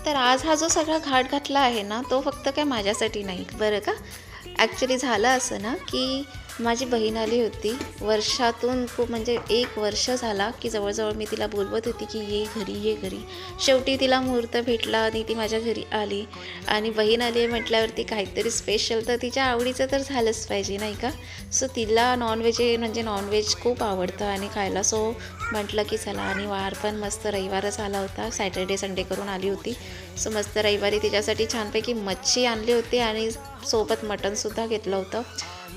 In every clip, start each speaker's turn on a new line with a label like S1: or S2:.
S1: तर आज हा जो सगळा घाट घातला आहे ना, तो फक्त काय माझ्यासाठी नाही बरं का. ॲक्च्युली झालं असं ना, की माझी बहीण आली होती. वर्षातून खूप म्हणजे 1 वर्ष झाला, की जवळ मी तिला बोलवत होती, की ये घरी, ये घरी. शेवटी तिला मुहूर्त भेटला आणि ती माझ्या घरी आली. आणि बहीण आली आहे म्हटल्यावरती काहीतरी स्पेशल तर तिच्या आवडीचं तर झालंच पाहिजे नाही का. सो तिला म्हणजे नॉनव्हेज खूप आवडतं आणि खायला. सो म्हटलं की चला, आणि वार पण मस्त रविवारच आला होता, सॅटर्डे संडे करून आली होती. सो मस्त रविवारी तिच्यासाठी छानपैकी मच्छी आणली होती आणि सोबत मटणसुद्धा घेतलं होतं.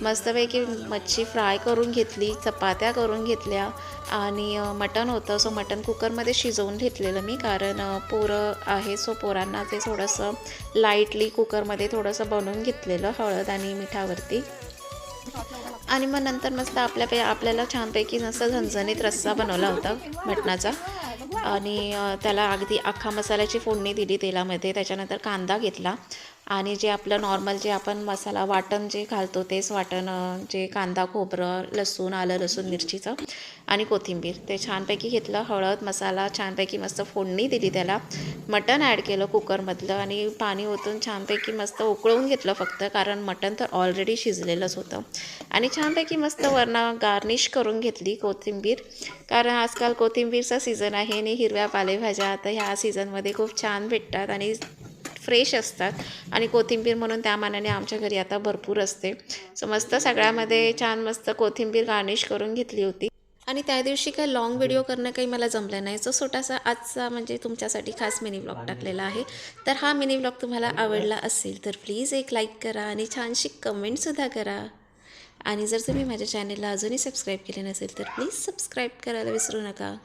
S1: मस्तपैकी मच्छी फ्राय करून घेतली, चपात्या करून घेतल्या आणि मटण होतं. सो मटण कुकरमध्ये शिजवून घेतलेलं मी, कारण पोरं आहे. सो पोरांना ते थोडंसं लाईटली कुकरमध्ये थोडंसं बनवून घेतलेलं हळद आणि मिठावरती. आणि मग नंतर मस्त आपल्याला छानपैकी मस्त झणझणीत रस्सा बनवला होता मटणाचा. आणि त्याला अगदी अख्खा मसाल्याची फोडणी दिली तेलामध्ये. त्याच्यानंतर कांदा घेतला आणि जे आपलं नॉर्मल जे आपण मसाला वाटण जे घालतो तेच वाटण, जे कांदा खोबरं लसूण आलं लसूण मिरचीचं आणि कोथिंबीर ते छानपैकी घेतलं. हळद मसाला छानपैकी मस्त फोडणी दिली त्याला. मटण ॲड केलं कुकरमधलं आणि पाणी ओतून छानपैकी मस्त उकळवून घेतलं फक्त, कारण मटण तर ऑलरेडी शिजलेलंच होतं. आणि छानपैकी मस्त वरनं गार्निश करून घेतली कोथिंबीर, कारण आजकाल कोथिंबीरचा सीझन आहे आणि हिरव्या पालेभाज्या आता ह्या सीझनमध्ये खूप छान भेटतात आणि फ्रेश असतात. आणि कोथिंबीर म्हणून त्या मानाने आमच्या घरी आता भरपूर असते. सो मस्त सगळ्यामध्ये छान मस्त कोथिंबीर गार्निश करून घेतली होती. आणि त्या दिवशी काही लाँग व्हिडिओ करणं काही मला जमलं नाही. सो छोटासा आजचा म्हणजे तुमच्यासाठी खास मिनी व्लॉग टाकलेला आहे. तर हा मिनी व्लॉग तुम्हाला आवडला असेल तर प्लीज एक लाईक करा आणि छानशी कमेंटसुद्धा करा. आणि जर तुम्ही माझ्या चॅनलला अजूनही सबस्क्राईब केले नसेल तर प्लीज सबस्क्राईब करायला विसरू नका.